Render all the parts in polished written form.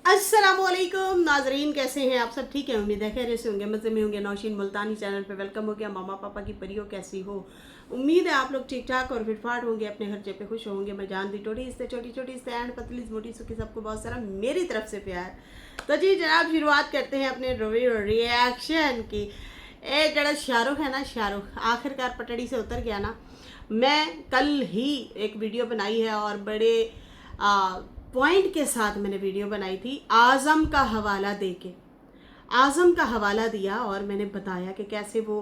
अस्सलामुअलैकुम नाजरीन, कैसे हैं आप सब? ठीक है, उम्मीद है खैर से होंगे, मज़े में होंगे। नौशीन मुल्तानी चैनल पे वेलकम हो गया। मामा पापा की परियों कैसी हो? उम्मीद है आप लोग ठीक ठाक और फिटफाट होंगे, अपने खर्चे पे खुश होंगे। मैं जानती टोटी इससे छोटी छोटी इससे एंड पतली मोटी सुखी सबको बहुत सारा मेरी तरफ से प्यार। तो जी जनाब, शुरुआत करते हैं अपने रिएक्शन की। ए जरा शाहरुख है ना, शाहरुख आखिरकार पटड़ी से उतर गया ना। मैं कल ही एक वीडियो बनाई है और बड़े पॉइंट के साथ मैंने वीडियो बनाई थी, आज़म का हवाला देके। आज़म का हवाला दिया और मैंने बताया कि कैसे वो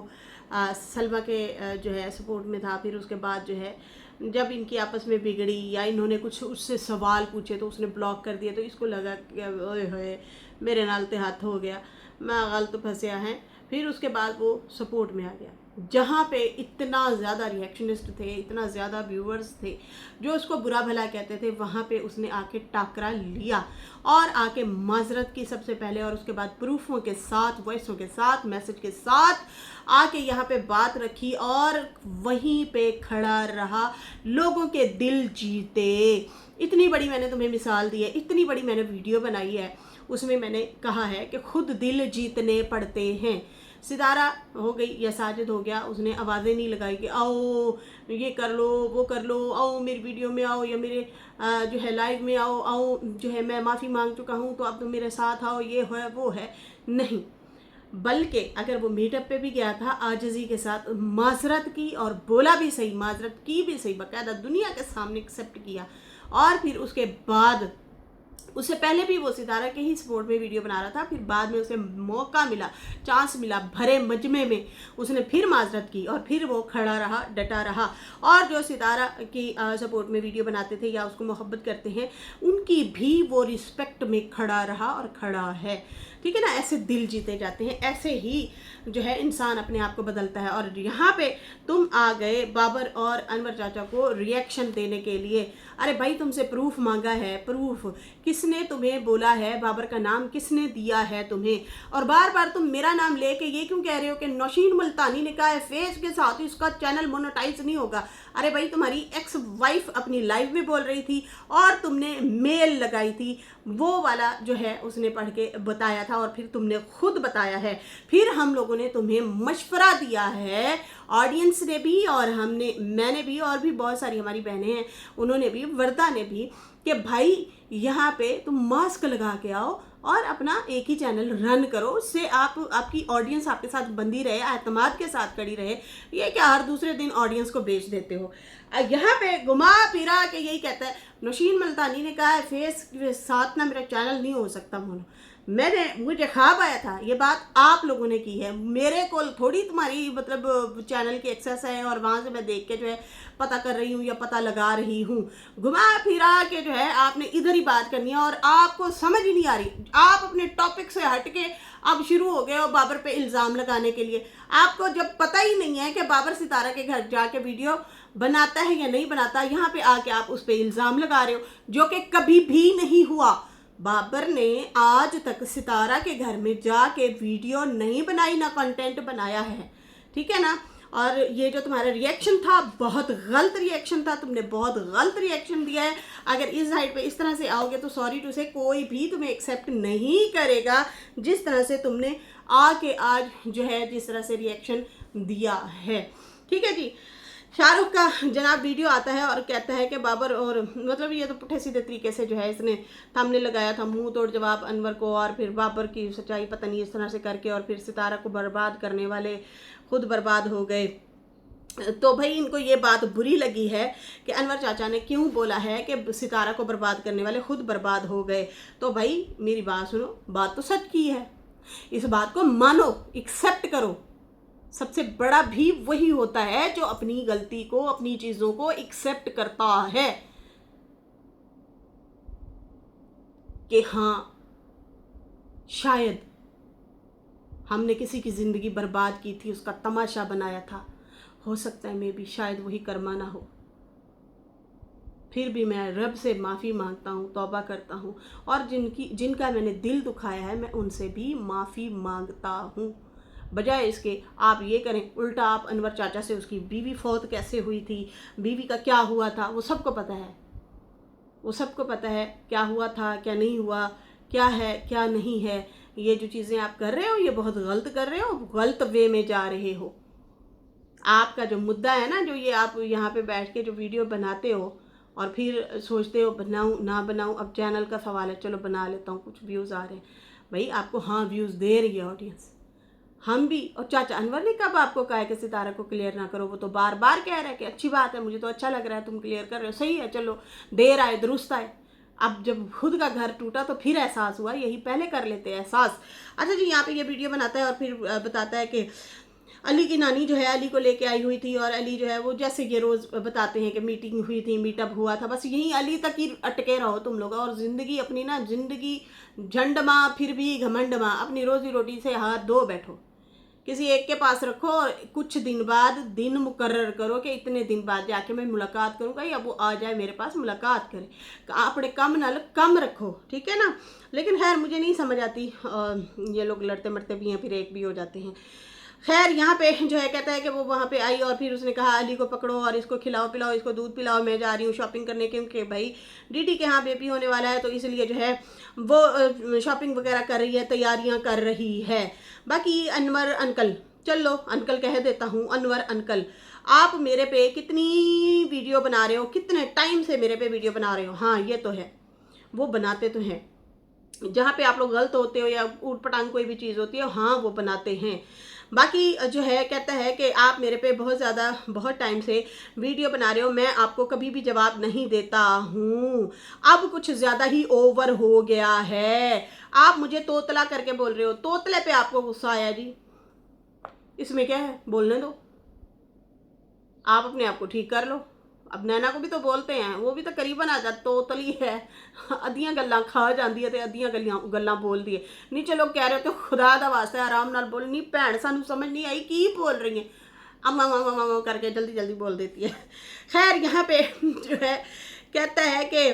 सलमा के जो है सपोर्ट में था। फिर उसके बाद जो है जब इनकी आपस में बिगड़ी या इन्होंने कुछ उससे सवाल पूछे तो उसने ब्लॉक कर दिया, तो इसको लगा कि ओए होए मेरे नाल ते हाथ हो गया, मैं गलत फंसया है। फिर उसके बाद वो सपोर्ट में आ गया, जहाँ पे इतना ज़्यादा रिएक्शनिस्ट थे, इतना ज़्यादा व्यूअर्स थे जो उसको बुरा भला कहते थे, वहाँ पे उसने आके टाकरा लिया और आके माजरत की सबसे पहले, और उसके बाद प्रूफों के साथ, वॉइसों के साथ, मैसेज के साथ आके यहाँ पे बात रखी और वहीं पे खड़ा रहा, लोगों के दिल जीते। इतनी बड़ी मैंने तुम्हें मिसाल दी है, इतनी बड़ी मैंने वीडियो बनाई है, उसमें मैंने कहा है कि खुद दिल जीतने पड़ते हैं। सितारा हो गई या साजिद हो गया, उसने आवाज़ें नहीं लगाई कि आओ ये कर लो, वो कर लो, आओ मेरी वीडियो में आओ या मेरे जो है लाइव में आओ, आओ जो है मैं माफ़ी मांग चुका हूँ तो अब तुम मेरे साथ आओ, ये है वो है। नहीं, बल्कि अगर वो मीटअप पे भी गया था आजिज़ी के साथ, माजरत की और बोला भी सही, माजरत की भी सही, बाकायदा दुनिया के सामने एक्सेप्ट किया। और फिर उसके बाद, उससे पहले भी वो सितारा के ही सपोर्ट में वीडियो बना रहा था, फिर बाद में उसे मौका मिला, चांस मिला, भरे मजमे में उसने फिर माजरत की और फिर वो खड़ा रहा, डटा रहा। और जो सितारा की सपोर्ट में वीडियो बनाते थे या उसको मोहब्बत करते हैं, उनकी भी वो रिस्पेक्ट में खड़ा रहा और खड़ा है। ठीक है ना, ऐसे दिल जीते जाते हैं, ऐसे ही जो है इंसान अपने आप को बदलता है। और यहाँ पे तुम आ गए बाबर और अनवर चाचा को रिएक्शन देने के लिए। अरे भाई, तुमसे प्रूफ मांगा है, प्रूफ किसने तुम्हें बोला है, बाबर का नाम किसने दिया है तुम्हें? और बार बार तुम मेरा नाम लेके ये क्यों कह रहे हो कि नौशीन मुल्तानी ने कहा है फेस के साथ इसका चैनल मोनेटाइज नहीं होगा? अरे भाई, तुम्हारी एक्स वाइफ अपनी लाइव में बोल रही थी और तुमने मेल लगाई थी, वो वाला जो है उसने पढ़ के बताया था और फिर तुमने खुद बताया है। फिर हम लोगों ने तुम्हें मशवरा दिया है, ऑडियंस ने भी और मैंने भी, और भी बहुत सारी हमारी बहनें हैं उन्होंने भी, वर्दा ने भी, कि भाई यहाँ पे तुम मास्क लगा के आओ और अपना एक ही चैनल रन करो, उससे आपकी ऑडियंस आपके साथ बंधी रहे, एतमाद के साथ खड़ी रहे। ये क्या हर दूसरे दिन ऑडियंस को बेच देते हो? यहाँ पे घुमा फिरा के यही कहता है नौशीन मुल्तानी ने कहा है फेस के साथ ना मेरा चैनल नहीं हो सकता। मुझे ख्वाब आया था, ये बात आप लोगों ने की है, मेरे को थोड़ी तुम्हारी मतलब चैनल की एक्सेस है और वहाँ से मैं देख के जो है पता कर रही हूँ या पता लगा रही हूँ। घुमा फिरा के जो है आपने इधर ही बात करनी है और आपको समझ ही नहीं आ रही। आप अपने टॉपिक से हट के अब शुरू हो गए हो बाबर पे इल्ज़ाम लगाने के लिए। आपको जब पता ही नहीं है कि बाबर सितारा के घर जाके वीडियो बनाता है या नहीं बनाता, यहाँ पे आके आप उस पर इल्ज़ाम लगा रहे हो, जो कि कभी भी नहीं हुआ। बाबर ने आज तक सितारा के घर में जाके वीडियो नहीं बनाई, ना कंटेंट बनाया है, ठीक है ना। और ये जो तुम्हारा रिएक्शन था, बहुत गलत रिएक्शन था, तुमने बहुत गलत रिएक्शन दिया है। अगर इस साइड पे इस तरह से आओगे तो सॉरी टू से कोई भी तुम्हें एक्सेप्ट नहीं करेगा, जिस तरह से तुमने आके आज जो है जिस तरह से रिएक्शन दिया है। ठीक है जी। शाहरुख का जनाब वीडियो आता है और कहता है कि बाबर, और मतलब ये तो पुठे सीधे तरीके से जो है इसने सामने लगाया था मुंह तोड़ जवाब अनवर को, और फिर बाबर की सच्चाई पता नहीं इस तरह से करके, और फिर सितारा को बर्बाद करने वाले खुद बर्बाद हो गए। तो भाई इनको ये बात बुरी लगी है कि अनवर चाचा ने क्यों बोला है कि सितारा को बर्बाद करने वाले खुद बर्बाद हो गए। तो भाई मेरी बात सुनो, बात तो सच की है, इस बात को मानो, एक्सेप्ट करो। सबसे बड़ा भी वही होता है जो अपनी गलती को, अपनी चीजों को एक्सेप्ट करता है कि हाँ शायद हमने किसी की जिंदगी बर्बाद की थी, उसका तमाशा बनाया था, हो सकता है मे भी शायद वही कर्मा ना हो। फिर भी मैं रब से माफ़ी मांगता हूँ, तौबा करता हूँ, और जिनका मैंने दिल दुखाया है मैं उनसे भी माफ़ी मांगता हूँ। बजाय इसके आप ये करें उल्टा, आप अनवर चाचा से उसकी बीवी फौत कैसे हुई थी, बीवी का क्या हुआ था, वो सबको पता है, वो सबको पता है क्या हुआ था क्या नहीं हुआ, क्या है क्या नहीं है। ये जो चीज़ें आप कर रहे हो ये बहुत गलत कर रहे हो, गलत वे में जा रहे हो। आपका जो मुद्दा है ना, जो ये आप यहाँ पे बैठ के जो वीडियो बनाते हो और फिर सोचते हो बनाऊँ ना बनाऊँ, अब चैनल का सवाल है, चलो बना लेता हूँ, कुछ व्यूज़ आ रहे हैं। भाई आपको हाँ व्यूज़ दे रही है ऑडियंस, हम भी। और चाचा अनवर ने कब आपको कहा है कि सितारा को क्लियर ना करो? वो तो बार बार कह रहा है कि अच्छी बात है, मुझे तो अच्छा लग रहा है तुम क्लियर कर रहे हो, सही है, चलो देर आए दुरुस्त आए। अब जब खुद का घर टूटा तो फिर एहसास हुआ, यही पहले कर लेते हैं एहसास। अच्छा जी, यहाँ पे ये वीडियो बनाता है और फिर बताता है कि अली की नानी जो है अली को लेके आई हुई थी, और अली जो है वो जैसे ये रोज़ बताते हैं कि मीटिंग हुई थी, मीटअप हुआ था, बस यहीं अली तक ही अटके रहो तुम लोग। और ज़िंदगी अपनी ना, ज़िंदगी झंड माँ फिर भी घमंड माँ, अपनी रोज़ी रोटी से हाथ धो बैठो, किसी एक के पास रखो और कुछ दिन बाद दिन मुकर्रर करो कि इतने दिन बाद जाके मैं मुलाकात करूँगा या वो आ जाए मेरे पास मुलाकात करे। अपने कम नल कम रखो, ठीक है ना। लेकिन खैर मुझे नहीं समझ आती, ये लोग लड़ते मरते भी हैं फिर एक भी हो जाते हैं। खैर यहाँ पे जो है कहता है कि वो वहाँ पे आई और फिर उसने कहा अली को पकड़ो और इसको खिलाओ पिलाओ, इसको दूध पिलाओ, मैं जा रही हूँ शॉपिंग करने, क्योंकि भाई डीडी के यहाँ बेबी होने वाला है, तो इसलिए जो है वो शॉपिंग वगैरह कर रही है, तैयारियाँ कर रही है। बाकी अनवर अंकल, चलो अंकल कह देता हूँ, अनवर अंकल आप मेरे पे कितनी वीडियो बना रहे हो, कितने टाइम से मेरे पे वीडियो बना रहे हो? हाँ ये तो है, वो बनाते तो हैं, जहाँ पे आप लोग गलत होते हो या ऊट पटांग कोई भी चीज़ होती है, हाँ वो बनाते हैं। बाकी जो है कहता है कि आप मेरे पे बहुत ज़्यादा बहुत टाइम से वीडियो बना रहे हो, मैं आपको कभी भी जवाब नहीं देता हूँ, अब कुछ ज़्यादा ही ओवर हो गया है, आप मुझे तोतला करके बोल रहे हो। तोतले पे आपको गुस्सा आया जी, इसमें क्या है, बोलने दो, आप अपने आप को ठीक कर लो। अब नैना को भी तो बोलते हैं, वो भी तो करीबन आ जाती, तोतली है, अद्धियां गल्लां खा जाती है तो अद्धियां गल्लां बोल दी है। नहीं चलो कह रहे हो तो खुदा दा वास्ता आराम नाल बोल, नहीं भैन सानू समझ नहीं आई की बोल रही है, अम्मा अम्मा करके जल्दी जल्दी बोल देती है। खैर यहाँ पे जो है कहता है कि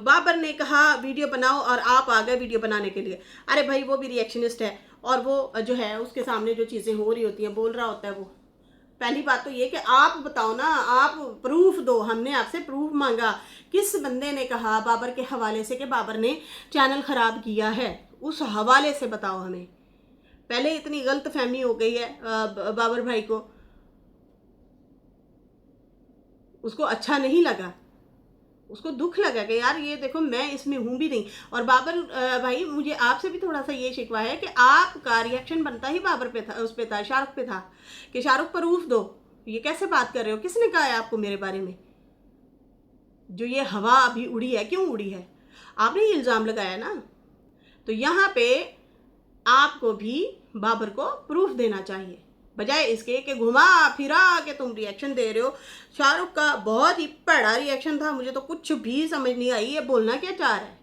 बाबर ने कहा वीडियो बनाओ और आप आ गए वीडियो बनाने के लिए। अरे भाई वो भी रिएक्शनिस्ट है और वो जो है उसके सामने जो चीज़ें हो रही होती हैं बोल रहा होता है वो। पहली बात तो ये कि आप बताओ ना, आप प्रूफ दो, हमने आपसे प्रूफ मांगा, किस बंदे ने कहा बाबर के हवाले से कि बाबर ने चैनल ख़राब किया है, उस हवाले से बताओ हमें। पहले इतनी गलत फहमी हो गई है बाबर भाई को, उसको अच्छा नहीं लगा, उसको दुख लगा कि यार ये देखो मैं इसमें हूँ भी नहीं। और बाबर भाई मुझे आपसे भी थोड़ा सा ये शिकवा है कि आपका रिएक्शन बनता ही बाबर पे था, उस पे था, शाहरुख पे था कि शाहरुख प्रूफ दो। ये कैसे बात कर रहे हो, किसने कहा है आपको मेरे बारे में? जो ये हवा अभी उड़ी है, क्यों उड़ी है? आपने ये इल्ज़ाम लगाया ना, तो यहाँ पे आपको भी बाबर को प्रूफ देना चाहिए, बजाय इसके कि घुमा फिरा के तुम रिएक्शन दे रहे हो। शाहरुख का बहुत ही बड़ा रिएक्शन था, मुझे तो कुछ भी समझ नहीं आई ये बोलना क्या चाह रहा है।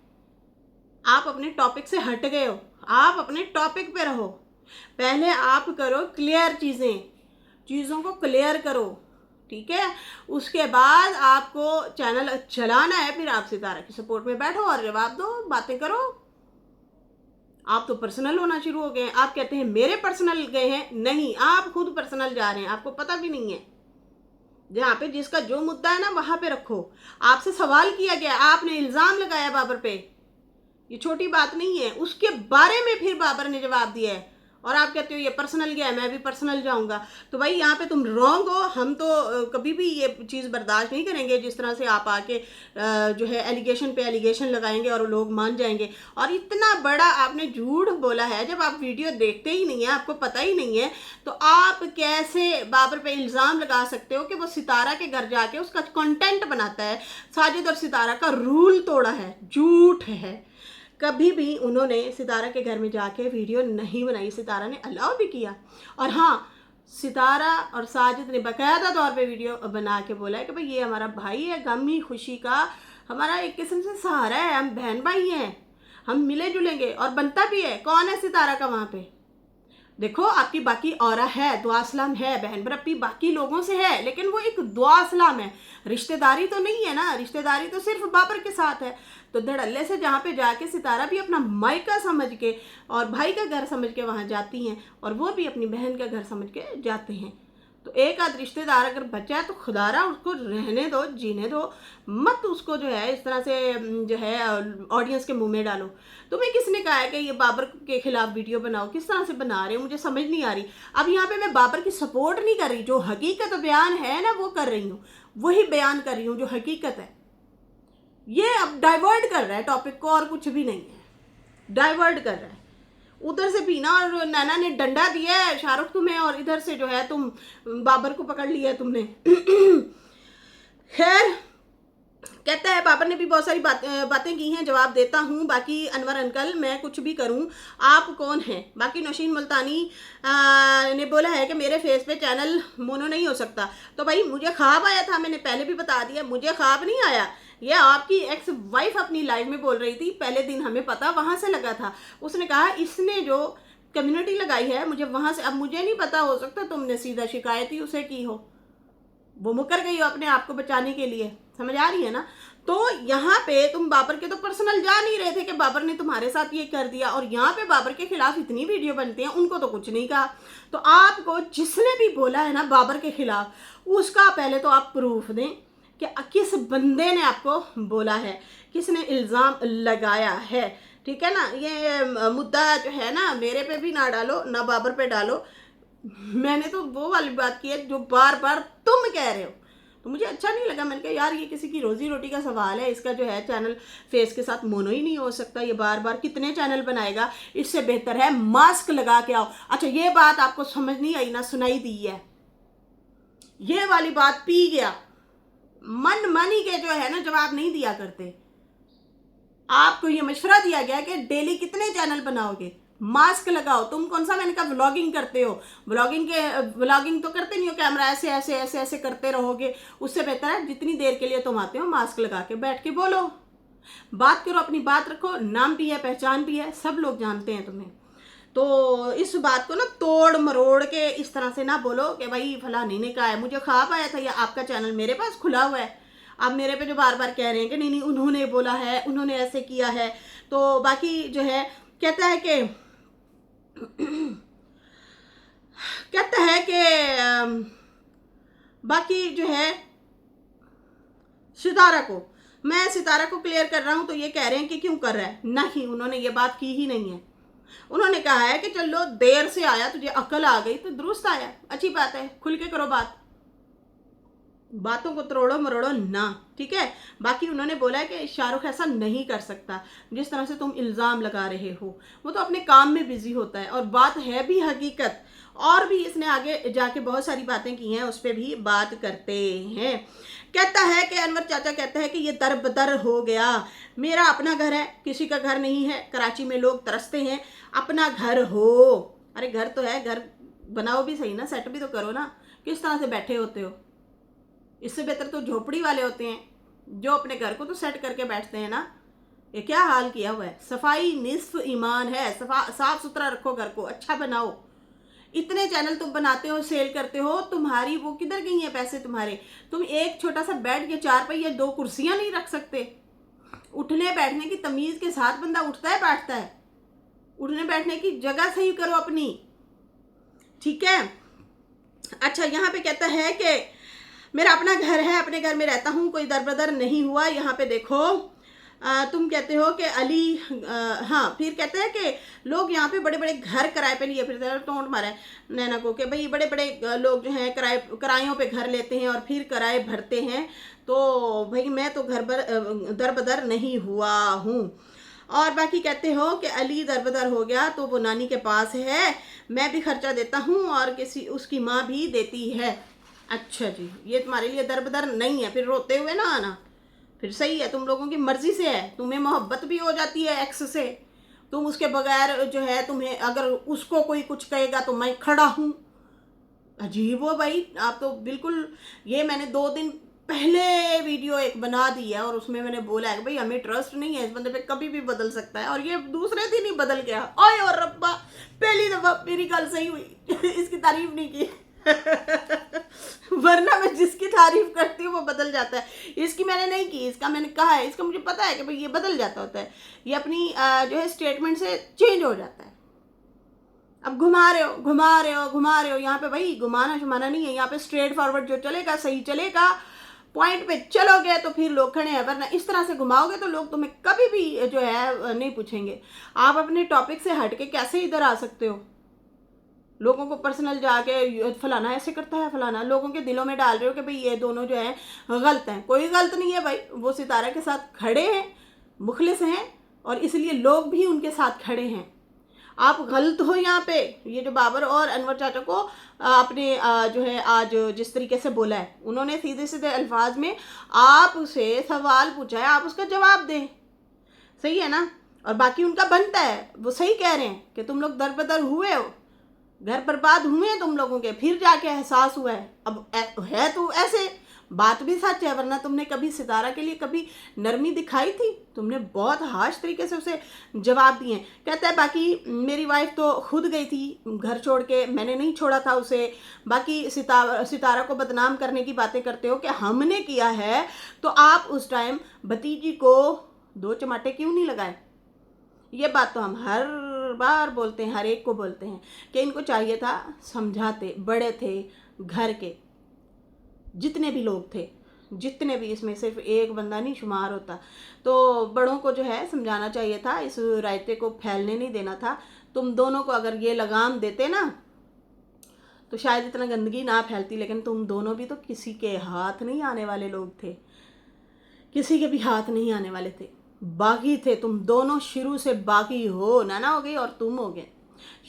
आप अपने टॉपिक से हट गए हो, आप अपने टॉपिक पे रहो, पहले आप करो क्लियर चीज़ों को क्लियर करो, ठीक है। उसके बाद आपको चैनल चलाना है, फिर आप सितारा की सपोर्ट में बैठो और जवाब दो, बातें करो। आप तो पर्सनल होना शुरू हो गए हैं, आप कहते हैं मेरे पर्सनल गए हैं, नहीं आप खुद पर्सनल जा रहे हैं, आपको पता भी नहीं है। जहाँ पे जिसका जो मुद्दा है ना वहाँ पे रखो। आपसे सवाल किया गया, आपने इल्ज़ाम लगाया बाबर पे, ये छोटी बात नहीं है, उसके बारे में फिर बाबर ने जवाब दिया है और आप कहते हो ये पर्सनल गया है, मैं भी पर्सनल जाऊंगा। तो भाई यहाँ पे तुम रॉन्ग हो, हम तो कभी भी ये चीज़ बर्दाश्त नहीं करेंगे जिस तरह से आप आके जो है एलिगेशन पे एलिगेशन लगाएंगे और लोग मान जाएंगे। और इतना बड़ा आपने झूठ बोला है, जब आप वीडियो देखते ही नहीं है, आपको पता ही नहीं है, तो आप कैसे बाबर पे इल्ज़ाम लगा सकते हो कि वो सितारा के घर जाके उसका कंटेंट बनाता है? साजिद और सितारा का रूल तोड़ा है, झूठ है। कभी भी उन्होंने सितारा के घर में जाके वीडियो नहीं बनाई, सितारा ने अलाउ भी किया। और हाँ, सितारा और साजिद ने बाकायदा तौर पे वीडियो बना के बोला है कि भाई ये हमारा भाई है, गमी खुशी का हमारा एक किस्म से सहारा है, हम बहन भाई हैं, हम मिले जुलेंगे। और बनता भी है। कौन है सितारा का वहाँ पे? देखो आपकी बाकी औरा है, दुआ सलाम है, बहन बरप्पी बाकी लोगों से है, लेकिन वो एक दुआ सलाम है, रिश्तेदारी तो नहीं है ना, रिश्तेदारी तो सिर्फ बाबर के साथ है। तो धड़ल्ले से जहाँ पे जाके सितारा भी अपना मायका समझ के और भाई का घर समझ के वहाँ जाती हैं, और वो भी अपनी बहन का घर समझ के जाते हैं। तो एक आध रिश्तेदार अगर बचा है तो खुदारा उसको रहने दो, जीने दो, मत उसको जो है इस तरह से जो है ऑडियंस के मुंह में डालो। तुम्हें किसने कहा है कि ये बाबर के खिलाफ वीडियो बनाओ? किस तरह से बना रहे हो मुझे समझ नहीं आ रही। अब यहाँ पे मैं बाबर की सपोर्ट नहीं कर रही, जो हकीकत बयान है ना वो कर रही हूँ, वही बयान कर रही हूँ जो हकीकत है। ये अब डाइवर्ट कर रहा है टॉपिक को और कुछ भी नहीं है, डाइवर्ट कर रहा है। उधर से बीना और नैना ने डंडा दिया है शाहरुख तुम्हें, और इधर से जो है तुम बाबर को पकड़ लिया तुमने। खैर, कहता है बाबर ने भी बहुत सारी बातें की हैं, जवाब देता हूँ। बाकी अनवर अंकल मैं कुछ भी करूँ आप कौन हैं? बाकी नौशीन मुल्तानी ने बोला है कि मेरे फेस पे चैनल मोनो नहीं हो सकता। तो भाई मुझे ख्वाब आया था, मैंने पहले भी बता दिया, मुझे ख्वाब नहीं आया। ये आपकी एक्स वाइफ अपनी लाइव में बोल रही थी, पहले दिन हमें पता वहाँ से लगा था। उसने कहा इसने जो कम्युनिटी लगाई है मुझे वहाँ से, अब मुझे नहीं पता, हो सकता तुमने सीधा शिकायत ही उसे की हो, वो मुकर गई हो अपने आप को बचाने के लिए। समझ आ रही है ना? तो यहाँ पे तुम बाबर के तो पर्सनल जा नहीं रहे थे कि बाबर ने तुम्हारे साथ ये कर दिया, और यहाँ पे बाबर के खिलाफ इतनी वीडियो बनती हैं, उनको तो कुछ नहीं कहा। तो आपको जिसने भी बोला है ना बाबर के खिलाफ, उसका पहले तो आप प्रूफ दें कि किस बंदे ने आपको बोला है, किसने इल्ज़ाम लगाया है। ठीक है ना? ये मुद्दा जो है ना मेरे पे भी ना डालो, ना बाबर पे डालो। मैंने तो वो वाली बात की है जो बार बार तुम कह रहे हो, तो मुझे अच्छा नहीं लगा। मैंने कहा यार ये किसी की रोजी रोटी का सवाल है, इसका जो है चैनल फेस के साथ मोनो ही नहीं हो सकता, ये बार बार कितने चैनल बनाएगा? इससे बेहतर है मास्क लगा के आओ। अच्छा ये बात आपको समझ नहीं आई ना, सुनाई दी है, ये वाली बात पी गया, मन मानी के जो है ना जवाब नहीं दिया करते। आपको ये मशवरा दिया गया कि डेली कितने चैनल बनाओगे, मास्क लगाओ। तुम कौन सा, मैंने कहा व्लॉगिंग करते हो, व्लॉगिंग तो करते नहीं हो, कैमरा ऐसे ऐसे ऐसे ऐसे करते रहोगे। उससे बेहतर है जितनी देर के लिए तुम आते हो मास्क लगा के बैठ के बोलो, बात करो, अपनी बात रखो, नाम भी है, पहचान भी है, सब लोग जानते हैं तुम्हें। तो इस बात को ना तोड़ मरोड़ के इस तरह से ना बोलो कि भाई फलानी ने कहा है, मुझे ख्वाब आया था या आपका चैनल मेरे पास खुला हुआ है, आप मेरे पे जो बार बार कह रहे हैं कि नहीं नहीं उन्होंने बोला है, उन्होंने ऐसे किया है। तो बाकी जो है कहता है कि बाकी जो है सितारा को क्लियर कर रहा हूं, तो ये कह रहे हैं कि क्यों कर रहा है? नहीं, उन्होंने ये बात की ही नहीं है। उन्होंने कहा है कि चलो देर से आया, तुझे अकल आ गई तो दुरुस्त आया, अच्छी बात है, खुल के करो बात, बातों को तोड़ो मरोड़ो ना। ठीक है? बाकी उन्होंने बोला है कि शाहरुख ऐसा नहीं कर सकता जिस तरह से तुम इल्ज़ाम लगा रहे हो, वो तो अपने काम में बिजी होता है, और बात है भी हकीकत। और भी इसने आगे जाके बहुत सारी बातें की हैं, उस पर भी बात करते हैं। कहता है कि अनवर चाचा कहता है कि ये दर बदर हो गया, मेरा अपना घर है, किसी का घर नहीं है। कराची में लोग तरसते हैं अपना घर हो। अरे घर तो है, घर बनाओ भी सही ना, सेट भी तो करो ना, किस तरह से बैठे होते हो? इससे बेहतर तो झोपड़ी वाले होते हैं जो अपने घर को तो सेट करके बैठते हैं ना। ये क्या हाल किया हुआ है? सफाई निस्फ ईमान है, साफ सुथरा रखो घर को, अच्छा बनाओ। इतने चैनल तुम बनाते हो, सेल करते हो, तुम्हारी वो किधर गई है पैसे तुम्हारे? तुम एक छोटा सा बेड, या 4 पहिया 2 कुर्सियां नहीं रख सकते? उठने बैठने की तमीज के साथ बंदा उठता है बैठता है, उठने बैठने की जगह सही करो अपनी। ठीक है? अच्छा यहाँ पे कहता है कि मेरा अपना घर है, अपने घर में रहता हूँ, कोई दर बदर नहीं हुआ। यहाँ पे देखो तुम कहते हो कि अली हाँ, फिर कहते हैं कि लोग यहाँ पे बड़े बड़े घर किराए पे लिए फिरते हैं। टोंट मारा है नैना को कि भाई बड़े बड़े लोग जो हैं किरायों पे घर लेते हैं और फिर किराए भरते हैं। तो भाई मैं तो दर बदर नहीं हुआ हूँ। और बाकी कहते हो कि अली दरबदर हो गया तो वो नानी के पास है, मैं भी खर्चा देता हूँ और उसकी माँ भी देती है। अच्छा जी, ये तुम्हारे लिए दरबदर नहीं है, फिर रोते हुए ना आना, फिर सही है, तुम लोगों की मर्जी से है। तुम्हें मोहब्बत भी हो जाती है एक्स से, तुम उसके बगैर जो है, तुम्हें अगर उसको कोई कुछ कहेगा तो मैं खड़ा हूँ। अजीब हो भाई आप तो बिल्कुल। ये मैंने 2 दिन पहले वीडियो एक बना दी है और उसमें मैंने बोला है कि भाई हमें ट्रस्ट नहीं है इस बंदे पे, कभी भी बदल सकता है, और ये दूसरे दिन ही बदल गया। ओए और रब्बा, पहली दफा मेरी गल सही हुई, इसकी तारीफ नहीं की। वरना मैं जिसकी तारीफ करती हूँ वो बदल जाता है। इसकी मैंने नहीं की, इसका मैंने कहा है, इसका मुझे पता है कि भाई ये बदल जाता होता है, ये अपनी जो है स्टेटमेंट से चेंज हो जाता है। अब घुमा रहे हो घुमा रहे हो घुमा रहे हो, यहाँ पे भाई घुमाना शुमाना नहीं है, यहाँ पे स्ट्रेट फॉरवर्ड जो चलेगा सही चलेगा, पॉइंट पे चलोगे तो फिर लोग खड़े हैं, वरना इस तरह से घुमाओगे तो लोग तुम्हें कभी भी जो है नहीं पूछेंगे। आप अपने टॉपिक से हट के कैसे इधर आ सकते हो? लोगों को पर्सनल जाके फलाना ऐसे करता है, फलाना लोगों के दिलों में डाल रहे हो कि भाई ये दोनों जो है गलत हैं। कोई गलत नहीं है भाई, वो सितारा के साथ खड़े हैं, मुखलिस हैं, और इसलिए लोग भी उनके साथ खड़े हैं। आप गलत हो यहाँ पे। ये जो बाबर और अनवर चाचा को आपने जो है आज जिस तरीके से बोला है, उन्होंने सीधे सीधे अल्फाज में आपसे सवाल पूछा है, आप उसका जवाब दें, सही है ना? और बाकी उनका बनता है, वो सही कह रहे हैं कि तुम लोग दर बदर हुए हो, घर बर्बाद हुए हैं तुम लोगों के, फिर जाके एहसास हुआ है। अब है तो ऐसे, बात भी सच है, वरना तुमने कभी सितारा के लिए कभी नरमी दिखाई थी? तुमने बहुत हाश तरीके से उसे जवाब दिए। कहता है बाकी मेरी वाइफ तो खुद गई थी घर छोड़ के, मैंने नहीं छोड़ा था उसे। बाकी सितारा को बदनाम करने की बातें करते हो कि हमने किया है, तो आप उस टाइम भतीजी को 2 चमाटे क्यों नहीं लगाए? ये बात तो हम हर बार बोलते हैं, हर एक को बोलते हैं कि इनको चाहिए था समझाते। बड़े थे घर के, जितने भी लोग थे, जितने भी, इसमें सिर्फ एक बंदा नहीं शुमार होता, तो बड़ों को जो है समझाना चाहिए था, इस रायते को फैलने नहीं देना था। तुम दोनों को अगर ये लगाम देते ना तो शायद इतना गंदगी ना फैलती, लेकिन तुम दोनों भी तो किसी के हाथ नहीं आने वाले लोग थे, किसी के भी हाथ नहीं आने वाले थे, बागी थे तुम दोनों। शुरू से बागी हो, नाना हो गई और तुम हो गए,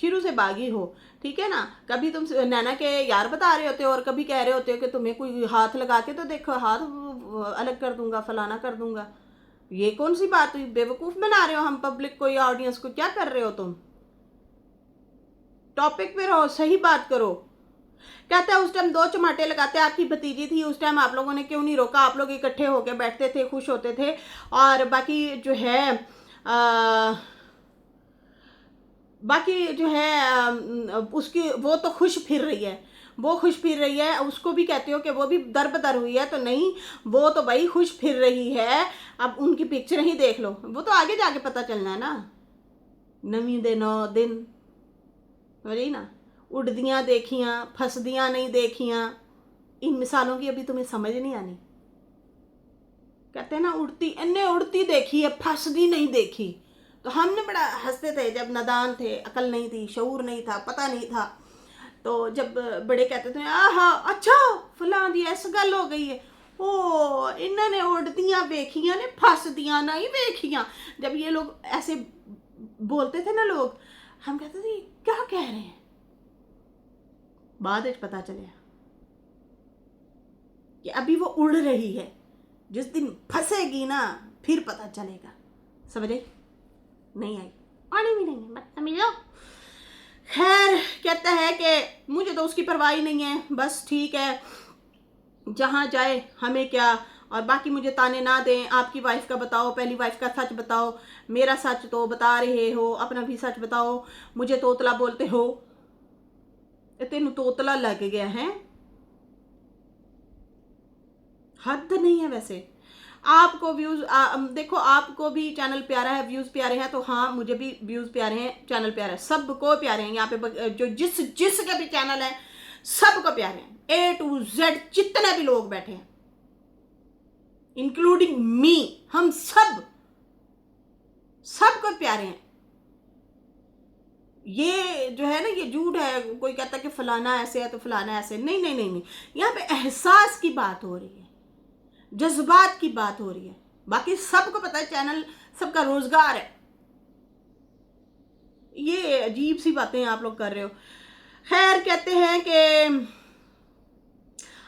शुरू से बागी हो, ठीक है ना? कभी तुम नैना के यार बता रहे होते हो और कभी कह रहे होते हो कि तुम्हें कोई हाथ लगा के तो देखो, हाथ अलग कर दूंगा, फलाना कर दूंगा। ये कौन सी बात हुई? बेवकूफ बना रहे हो हम पब्लिक को या ऑडियंस को? क्या कर रहे हो तुम? टॉपिक पे रहो, सही बात करो। कहता है उस टाइम 2 चमाटे लगाते, आपकी भतीजी थी उस टाइम, आप लोगों ने क्यों नहीं रोका? आप लोग इकट्ठे होकर बैठते थे, खुश होते थे। और बाकी जो है उसकी वो तो खुश फिर रही है, वो खुश फिर रही है, उसको भी कहते हो कि वो भी दर बदर हुई है, तो नहीं, वो तो भाई खुश फिर रही है। अब उनकी पिक्चर ही देख लो, वो तो आगे जाके पता चलना है ना। नवीं दे 9 दिन वही ना, उड़दियाँ देखियाँ, फंसदियाँ नहीं देखियाँ। इन मिसालों की अभी तुम्हें समझ नहीं आनी। कहते हैं ना उड़ती, इन्हें उड़ती देखी है, फंसदी नहीं देखी। तो हमने बड़ा हंसते थे जब नादान थे, अकल नहीं थी, शऊर नहीं था, पता नहीं था। तो जब बड़े कहते थे आहा अच्छा फलां दी ऐस गल हो गई है, ओ इन्होंने उड़दियाँ देखियाँ ने, फंसदियाँ नहीं देखियाँ। जब ये लोग ऐसे बोलते थे ना लोग, हम कहते थे क्या कह रहे हैं? बाद में पता चले कि अभी वो उड़ रही है, जिस दिन फंसेगी ना फिर पता चलेगा। समझे? नहीं आई, आने भी नहीं है, बदतमीजो। खैर कहता है कि मुझे तो उसकी परवाह ही नहीं है, बस ठीक है, जहाँ जाए हमें क्या, और बाकी मुझे ताने ना दें। आपकी वाइफ का बताओ, पहली वाइफ का सच बताओ, मेरा सच तो बता रहे हो, अपना भी सच बताओ। मुझे तोतला बोलते हो, तेन तोतला लग गया है, हद नहीं है। वैसे आपको व्यूज देखो, आपको भी चैनल प्यारा है, व्यूज प्यारे हैं, तो हाँ मुझे भी व्यूज प्यारे हैं, चैनल प्यारा है, सबको प्यारे हैं। यहाँ पे जो जिसके भी चैनल है सबको प्यारे हैं, A to Z जितने भी लोग बैठे हैं, इंक्लूडिंग मी, हम सबको प्यारे हैं। ये जो है ना, ये झूठ है। कोई कहता है कि फलाना ऐसे है तो फलाना ऐसे, नहीं नहीं नहीं नहीं, यहाँ पे एहसास की बात हो रही है, जज्बात की बात हो रही है। बाकी सबको पता है चैनल सबका रोजगार है। ये अजीब सी बातें आप लोग कर रहे हो। खैर कहते हैं कि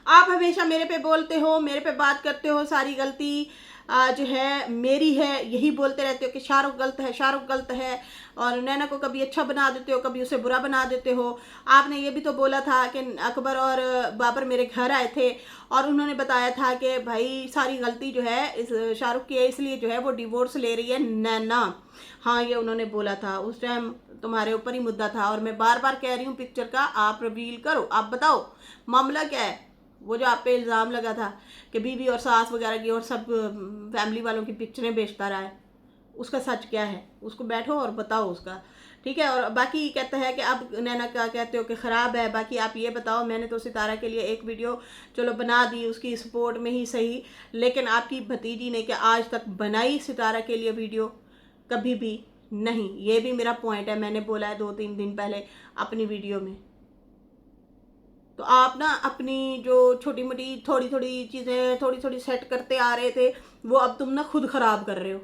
आप हमेशा मेरे पे बोलते हो, मेरे पे बात करते हो, सारी गलती जो है मेरी है, यही बोलते रहते हो कि शाहरुख गलत है, शाहरुख गलत है, और नैना को कभी अच्छा बना देते हो, कभी उसे बुरा बना देते हो। आपने ये भी तो बोला था कि अकबर और बाबर मेरे घर आए थे और उन्होंने बताया था कि भाई सारी गलती जो है इस शाहरुख की है, इसलिए जो है वो डिवोर्स ले रही है नैना। हाँ ये उन्होंने बोला था, उस टाइम तुम्हारे ऊपर ही मुद्दा था, और मैं बार बार कह रही हूँ पिक्चर का आप रिवील करो, आप बताओ मामला क्या है। वो जो आप पे इल्ज़ाम लगा था कि बीवी और सास वगैरह की और सब फैमिली वालों की पिक्चरें बेचता रहा है, उसका सच क्या है, उसको बैठो और बताओ उसका, ठीक है। और बाकी कहता है कि अब नैना क्या कहते हो कि ख़राब है, बाकी आप ये बताओ, मैंने तो सितारा के लिए एक वीडियो चलो बना दी उसकी सपोर्ट में ही सही, लेकिन आपकी भतीजी ने क्या आज तक बनाई सितारा के लिए वीडियो? कभी भी नहीं। ये भी मेरा पॉइंट है, मैंने बोला है 2-3 दिन पहले अपनी वीडियो में। तो आप ना अपनी जो छोटी मोटी थोड़ी थोड़ी चीज़ें थोड़ी थोड़ी सेट करते आ रहे थे, वो अब तुम ना खुद ख़राब कर रहे हो,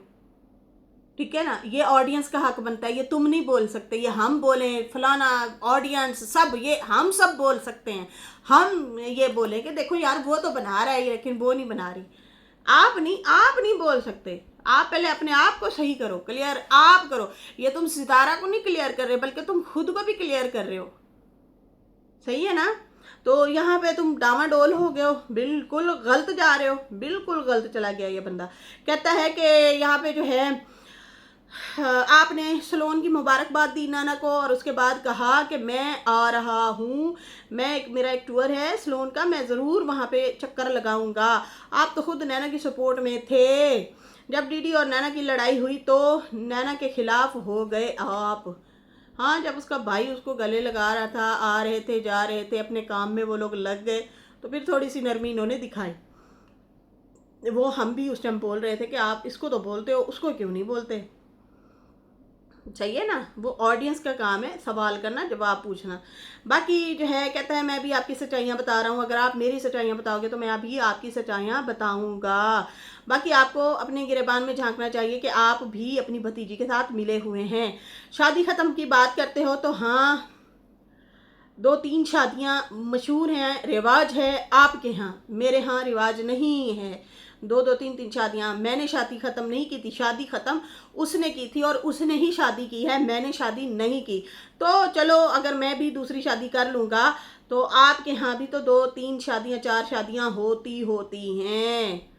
ठीक है ना। ये ऑडियंस का हक बनता है, ये तुम नहीं बोल सकते, ये हम बोले फलाना ऑडियंस सब, ये हम सब बोल सकते हैं। हम ये बोले कि देखो यार वो तो बना रहा है लेकिन वो नहीं बना रही। आप नहीं बोल सकते। आप पहले अपने आप को सही करो, क्लियर आप करो। ये तुम सितारा को नहीं क्लियर कर रहे, बल्कि तुम खुद को भी क्लियर कर रहे हो, सही है ना। तो यहाँ पे तुम डामाडोल हो गए हो, बिल्कुल गलत जा रहे हो, बिल्कुल गलत चला गया ये बंदा। कहता है कि यहाँ पे जो है आपने सलोन की मुबारकबाद दी नाना को, और उसके बाद कहा कि मैं आ रहा हूँ, मेरा एक टूर है सलोन का, मैं ज़रूर वहाँ पे चक्कर लगाऊंगा। आप तो खुद नैना की सपोर्ट में थे, जब दीदी और नैना की लड़ाई हुई तो नैना के खिलाफ हो गए आप। हाँ, जब उसका भाई उसको गले लगा रहा था, आ रहे थे जा रहे थे अपने काम में, वो लोग लग गए, तो फिर थोड़ी सी नरमी इन्होंने दिखाई। वो हम भी उस टाइम बोल रहे थे कि आप इसको तो बोलते हो, उसको क्यों नहीं बोलते, चाहिए ना। वो ऑडियंस का काम है सवाल करना, जवाब पूछना। बाकी जो है कहता है मैं भी आपकी सच्चाइयाँ बता रहा हूँ, अगर आप मेरी सच्चाइयाँ बताओगे तो मैं अभी आपकी सच्चाइयाँ बताऊँगा। बाकी आपको अपने गिरेबान में झांकना चाहिए कि आप भी अपनी भतीजी के साथ मिले हुए हैं। शादी ख़त्म की बात करते हो तो हाँ, 2-3 शादियाँ मशहूर हैं, रिवाज है आपके यहाँ, मेरे यहाँ रिवाज नहीं है। 2-2 3-3 शादियाँ, मैंने शादी ख़त्म नहीं की थी, शादी ख़त्म उसने की थी और उसने ही शादी की है, मैंने शादी नहीं की। तो चलो अगर मैं भी दूसरी शादी कर लूँगा तो आपके यहाँ भी तो 2-3 शादियाँ 4 शादियाँ होती हैं।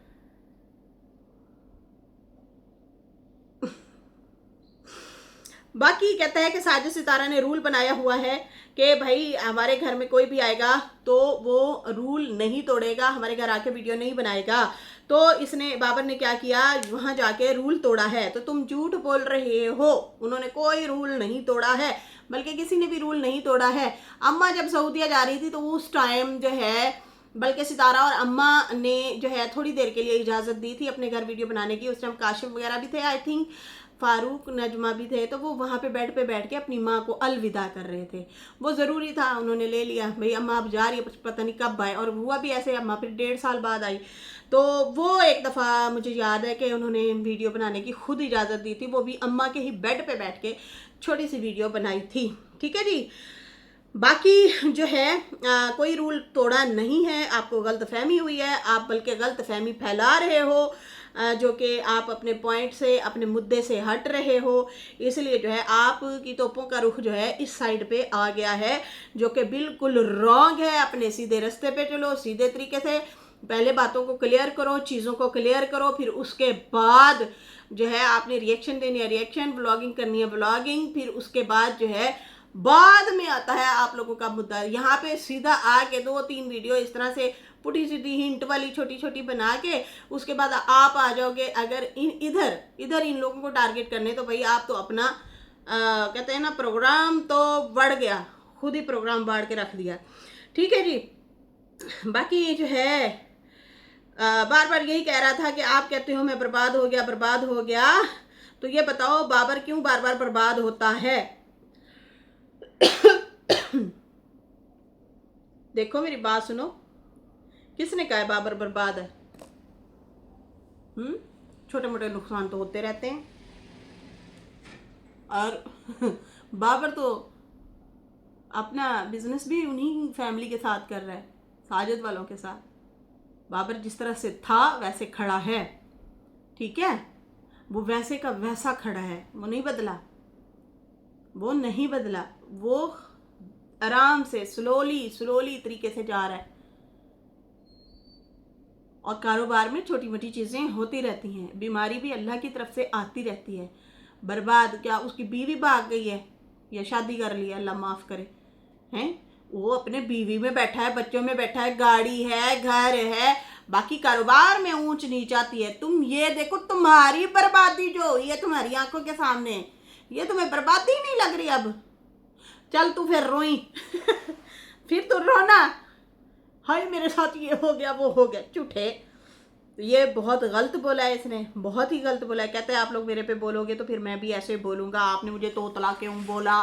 बाकी कहता है कि साजिद सितारा ने रूल बनाया हुआ है कि भाई हमारे घर में कोई भी आएगा तो वो रूल नहीं तोड़ेगा, हमारे घर आके वीडियो नहीं बनाएगा। तो इसने बाबर ने क्या किया, वहाँ जाके रूल तोड़ा है। तो तुम झूठ बोल रहे हो, उन्होंने कोई रूल नहीं तोड़ा है, बल्कि किसी ने भी रूल नहीं तोड़ा है। अम्मा जब सऊदीया जा रही थी तो उस टाइम जो है बल्कि सितारा और अम्मा ने जो है थोड़ी देर के लिए इजाज़त दी थी अपने घर वीडियो बनाने की। उस टाइम काशिफ वगैरह भी थे, आई थिंक फारूक नजमा भी थे, तो वो वहाँ पे बेड पे बैठ के अपनी माँ को अलविदा कर रहे थे। वो ज़रूरी था, उन्होंने ले लिया भाई अम्मा अब जा रही है, पता नहीं कब आए, और हुआ भी ऐसे, अम्मा फिर 1.5 साल बाद आई। तो वो एक दफ़ा मुझे याद है कि उन्होंने वीडियो बनाने की खुद इजाज़त दी थी, वो भी अम्मा के ही बेड पे बैठ के छोटी सी वीडियो बनाई थी, ठीक है जी। बाकी जो है कोई रूल तोड़ा नहीं है, आपको गलतफहमी हुई है, आप बल्कि गलतफहमी फैला रहे हो, जो कि आप अपने पॉइंट से अपने मुद्दे से हट रहे हो, इसलिए जो है आपकी तोपों का रुख जो है इस साइड पे आ गया है, जो कि बिल्कुल रॉन्ग है। अपने सीधे रास्ते पे चलो, सीधे तरीके से पहले बातों को क्लियर करो, चीज़ों को क्लियर करो, फिर उसके बाद जो है आपने रिएक्शन देनी है रिएक्शन, ब्लॉगिंग करनी है ब्लॉगिंग, फिर उसके बाद जो है बाद में आता है आप लोगों का मुद्दा। यहाँ पे सीधा आके 2-3 वीडियो इस तरह से पुटी सीधी हिंट वाली छोटी छोटी बना के उसके बाद आप आ जाओगे अगर इधर इन लोगों को टारगेट करने, तो भाई आप तो अपना कहते हैं ना प्रोग्राम तो बढ़ गया, खुद ही प्रोग्राम बाढ़ के रख दिया, ठीक है जी। बाकी जो है बार बार यही कह रहा था कि आप कहते हो मैं बर्बाद हो गया, तो ये बताओ बाबर क्यों बार बार बर्बाद होता है। देखो मेरी बात सुनो, किसने कहा है बाबर बर्बाद है? छोटे मोटे नुकसान तो होते रहते हैं, और बाबर तो अपना बिजनेस भी उन्हीं फैमिली के साथ कर रहा है, साजिद वालों के साथ। बाबर जिस तरह से था वैसे खड़ा है, ठीक है, वो वैसे का वैसा खड़ा है, वो नहीं बदला, वो आराम से स्लोली तरीके से जा रहा है। और कारोबार में छोटी मोटी चीज़ें होती रहती हैं, बीमारी भी अल्लाह की तरफ से आती रहती है। बर्बाद क्या उसकी बीवी भाग गई है या शादी कर लिया, अल्लाह माफ़ करे, हैं? वो अपने बीवी में बैठा है, बच्चों में बैठा है, गाड़ी है, घर है, बाकी कारोबार में ऊंच नीच आती है। तुम ये देखो, तुम्हारी बर्बादी जो हुई है तुम्हारी आंखों के सामने, ये तुम्हें बर्बादी नहीं लग रही अब? चल तू फिर रोई फिर तू रोना, हाय मेरे साथ ये हो गया वो हो गया। झूठे, ये बहुत गलत बोला है इसने, बहुत ही गलत बोला है। कहते हैं आप लोग मेरे पे बोलोगे तो फिर मैं भी ऐसे बोलूँगा, आपने मुझे तोतला क्यों बोला।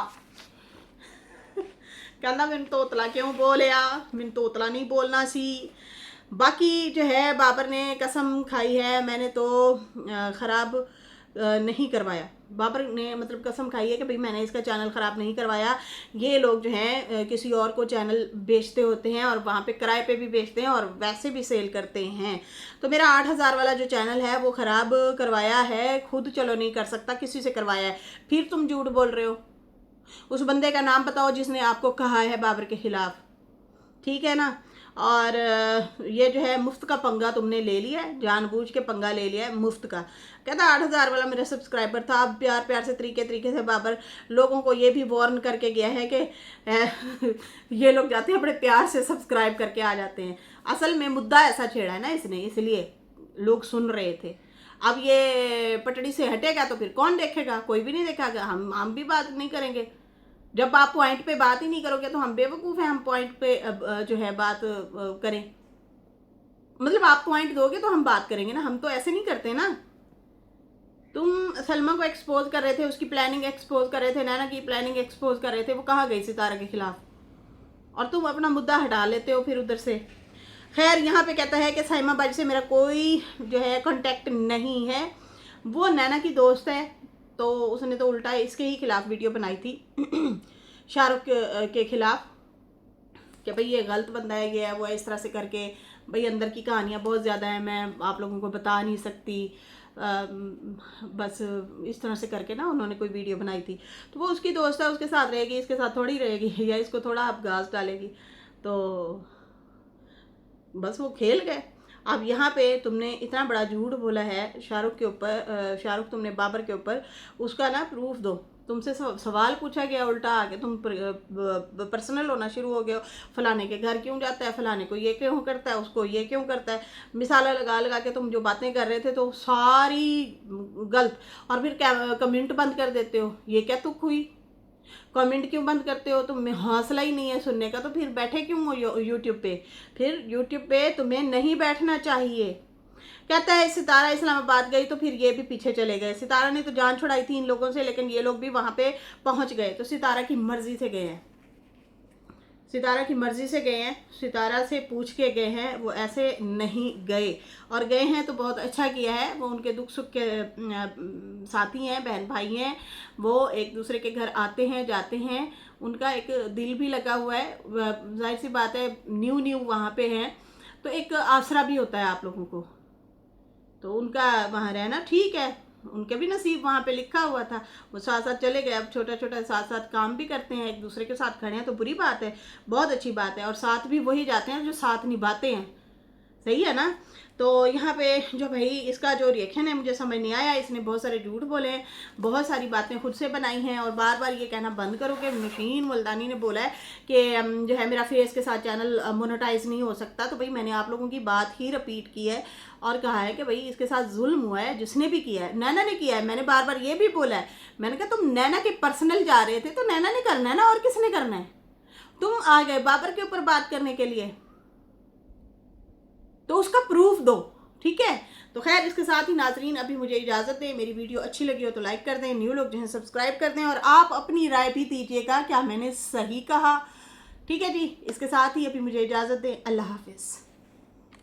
कहना मैंने तोतला क्यों बोलिया, मैंने तोतला नहीं बोलना सी। बाकी जो है बाबर ने कसम खाई है, मैंने तो ख़राब नहीं करवाया। बाबर ने मतलब कसम खाई है कि भाई मैंने इसका चैनल ख़राब नहीं करवाया। ये लोग जो हैं किसी और को चैनल बेचते होते हैं और वहाँ पे किराए पे भी बेचते हैं और वैसे भी सेल करते हैं। तो मेरा 8000 वाला जो चैनल है वो ख़राब करवाया है, खुद चलो नहीं कर सकता, किसी से करवाया है। फिर तुम झूठ बोल रहे हो। उस बंदे का नाम बताओ जिसने आपको कहा है बाबर के ख़िलाफ़, ठीक है ना। और ये जो है मुफ्त का पंगा तुमने ले लिया है, जानबूझ के पंगा ले लिया है मुफ्त का। कहता 8000 वाला मेरा सब्सक्राइबर था। अब प्यार प्यार से तरीके से बाबर लोगों को ये भी वार्न करके गया है कि ये लोग जाते हैं बड़े प्यार से सब्सक्राइब करके आ जाते हैं। असल में मुद्दा ऐसा छेड़ा है ना इसने, इसलिए लोग सुन रहे थे। अब ये पटड़ी से हटेगा तो फिर कौन देखेगा? कोई भी नहीं देखेगा। हम भी बात नहीं करेंगे। जब आप पॉइंट पे बात ही नहीं करोगे तो हम बेवकूफ़ हैं, हम पॉइंट पे जो है बात करें। मतलब आप पॉइंट दोगे तो हम बात करेंगे ना, हम तो ऐसे नहीं करते ना। तुम सलमा को एक्सपोज कर रहे थे, उसकी प्लानिंग एक्सपोज कर रहे थे, नैना की प्लानिंग एक्सपोज कर रहे थे, वो कहाँ गई सितारा के खिलाफ, और तुम अपना मुद्दा हटा लेते हो फिर उधर से। खैर यहाँ पे कहता है कि साइमा बाजी से मेरा कोई जो है कांटेक्ट नहीं है, वो नैना की दोस्त है। तो उसने तो उल्टा इसके ही खिलाफ वीडियो बनाई थी शाहरुख के खिलाफ कि भाई ये गलत बंदा है, ये है वो, इस तरह से करके। भाई अंदर की कहानियाँ बहुत ज़्यादा हैं, मैं आप लोगों को बता नहीं सकती। बस इस तरह से करके ना उन्होंने कोई वीडियो बनाई थी। तो वो उसकी दोस्त है, उसके साथ रहेगी, इसके साथ थोड़ी रहेगी, या इसको थोड़ा आप घास डालेगी। तो बस वो खेल गए। अब यहाँ पे तुमने इतना बड़ा झूठ बोला है शाहरुख के ऊपर, शाहरुख तुमने बाबर के ऊपर, उसका ना प्रूफ दो। तुमसे सवाल पूछा गया उल्टा आके तुम पर्सनल होना शुरू हो गए हो। फलाने के घर क्यों जाता है, फलाने को ये क्यों करता है, उसको ये क्यों करता है, मिसाला लगा लगा के तुम जो बातें कर रहे थे तो सारी गलत। और फिर कमेंट बंद कर देते हो, ये क्या तुक हुई? कमेंट क्यों बंद करते हो? तुम्हें हौसला ही नहीं है सुनने का तो फिर बैठे क्यों हो यूट्यूब पे? फिर यूट्यूब पे तुम्हें नहीं बैठना चाहिए। कहता है सितारा इस्लामाबाद गई तो फिर ये भी पीछे चले गए। सितारा ने तो जान छुड़ाई थी इन लोगों से, लेकिन ये लोग भी वहाँ पे पहुँच गए। तो सितारा की मर्जी से गए हैं, सितारा की मर्जी से गए हैं, सितारा से पूछ के गए हैं, वो ऐसे नहीं गए। और गए हैं तो बहुत अच्छा किया है, वो उनके दुख सुख के साथी हैं, बहन भाई हैं, वो एक दूसरे के घर आते हैं जाते हैं, उनका एक दिल भी लगा हुआ है। जाहिर सी बात है न्यू वहाँ पे हैं तो एक आसरा भी होता है आप लोगों को, तो उनका वहाँ रहना ठीक है, उनके भी नसीब वहाँ पे लिखा हुआ था। वो साथ साथ चले गए, अब छोटा छोटा साथ साथ काम भी करते हैं, एक दूसरे के साथ खड़े हैं, तो बुरी बात है, बहुत अच्छी बात है। और साथ भी वही जाते हैं जो साथ निभाते हैं, सही है ना। तो यहाँ पे जो भाई इसका जो रिएक्शन है मुझे समझ नहीं आया। इसने बहुत सारे झूठ बोले हैं, बहुत सारी बातें खुद से बनाई हैं, और बार बार ये कहना बंद करो कि नौशीन मुल्तानी ने बोला है कि जो है मेरा फेस के साथ चैनल मोनेटाइज नहीं हो सकता। तो भाई मैंने आप लोगों की बात ही रिपीट की है और कहा है कि भाई इसके साथ जुल्म हुआ है, जिसने भी किया है, नैना ने किया है। मैंने बार बार ये भी बोला है, मैंने कहा तुम नैना के पर्सनल जा रहे थे तो नैना ने करना है ना, और किसने करना है? तुम आ गए बाबर के ऊपर बात करने के लिए, तो उसका प्रूफ दो, ठीक है। तो खैर इसके साथ ही नाजरीन अभी मुझे इजाज़त दें। मेरी वीडियो अच्छी लगी हो तो लाइक कर दें, न्यू लोग जो हैं सब्सक्राइब कर दें, और आप अपनी राय भी दीजिएगा क्या मैंने सही कहा, ठीक है जी। इसके साथ ही अभी मुझे इजाज़त दें, अल्लाह हाफिज़।